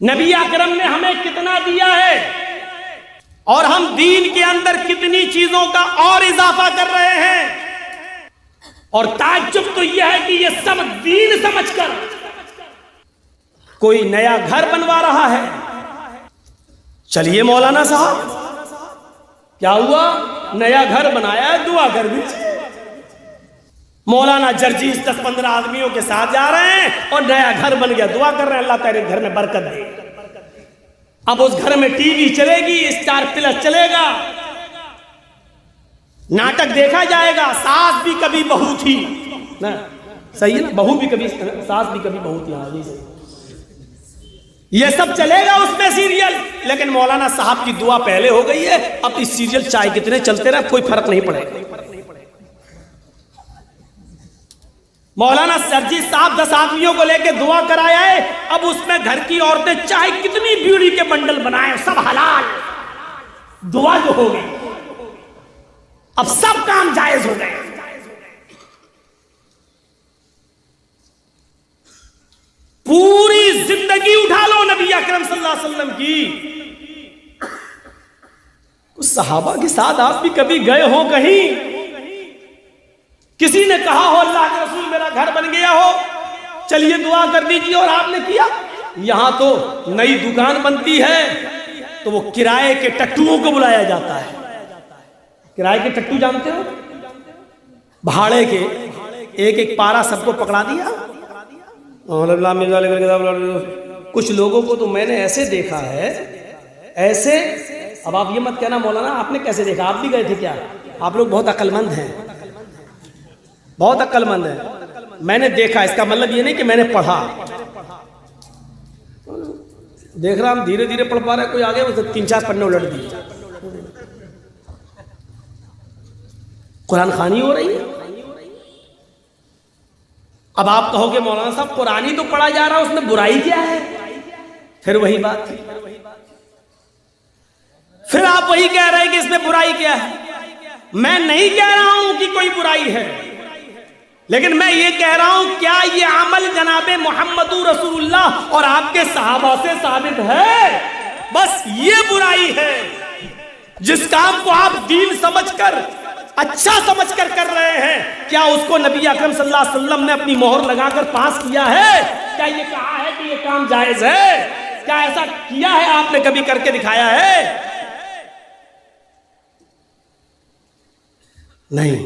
नबी अकरम ने हमें कितना दिया है और हम दीन के अंदर कितनी चीजों का और इजाफा कर रहे हैं। और ताज्जुब तो यह है कि यह सब दीन समझकर कोई नया घर बनवा रहा है। चलिए मौलाना साहब, क्या हुआ? नया घर बनाया है, दुआ कर दीजिए। मौलाना जर्जीस 10-15 आदमियों के साथ जा रहे हैं और नया घर बन गया, दुआ कर रहे हैं अल्लाह तेरे घर में बरकत दे। अब उस घर में टीवी चलेगी, स्टार प्लस चलेगा, नाटक देखा जाएगा, सास भी कभी बहू थी ना, सही है ना, बहू भी कभी सास भी कभी बहू थी। हाँ जी, ये सब चलेगा उसमें सीरियल। लेकिन मौलाना साहब की दुआ पहले हो गई है, अब इस सीरियल चाहे कितने चलते रहे कोई फर्क नहीं पड़ेगा। मौलाना सरजी साहब 10 आदमियों को लेकर दुआ कराया है, अब उसमें घर की औरतें चाहे कितनी बीड़ी के बंडल बनाए, सब हलाल। दुआ जो हो गई, अब सब काम जायज हो गए। पूरी जिंदगी उठा लो नबी अकरम सल्लल्लाहु अलैहि वसल्लम की, उस सहाबा के साथ आप भी कभी गए हो कहीं? किसी ने कहा हो अल्लाह के रसूल मेरा घर बन गया हो, चलिए दुआ कर दीजिए, और आपने किया? यहां तो नई दुकान बनती है तो वो किराए के टट्टुओं को बुलाया जाता है। किराए के टट्टू जानते हो? भाड़े के एक एक पारा सबको पकड़ा दिया। कुछ लोगों को तो मैंने ऐसे देखा है, ऐसे। अब आप ये मत कहना मौलाना आपने कैसे देखा, आप भी गए थे क्या? आप लोग बहुत अक्लमंद हैं, बहुत अक्लमंद है। मैंने देखा, इसका मतलब ये नहीं कि मैंने पढ़ा। देख रहा हम धीरे धीरे पढ़ पा रहे, कोई आगे वो 3-4 पन्ने उलट दिए, कुरान खानी हो रही है। अब आप कहोगे मौलाना साहब कुरान ही तो पढ़ा जा रहा है, उसमें बुराई क्या है? फिर वही बात, फिर आप वही कह रहे हैं कि इसमें बुराई क्या है। मैं नहीं कह रहा हूं कि कोई बुराई है, लेकिन मैं ये कह रहा हूं क्या ये अमल जनाबे मोहम्मदुर रसूलुल्लाह और आपके सहाबा से साबित है? बस ये बुराई है। जिस काम को आप दीन समझकर, अच्छा समझकर कर रहे हैं, क्या उसको नबी अकरम सल्लल्लाहु अलैहि वसल्लम ने अपनी मोहर लगाकर पास किया है? क्या ये कहा है कि ये काम जायज है? क्या ऐसा किया है आपने, कभी करके दिखाया है? नहीं।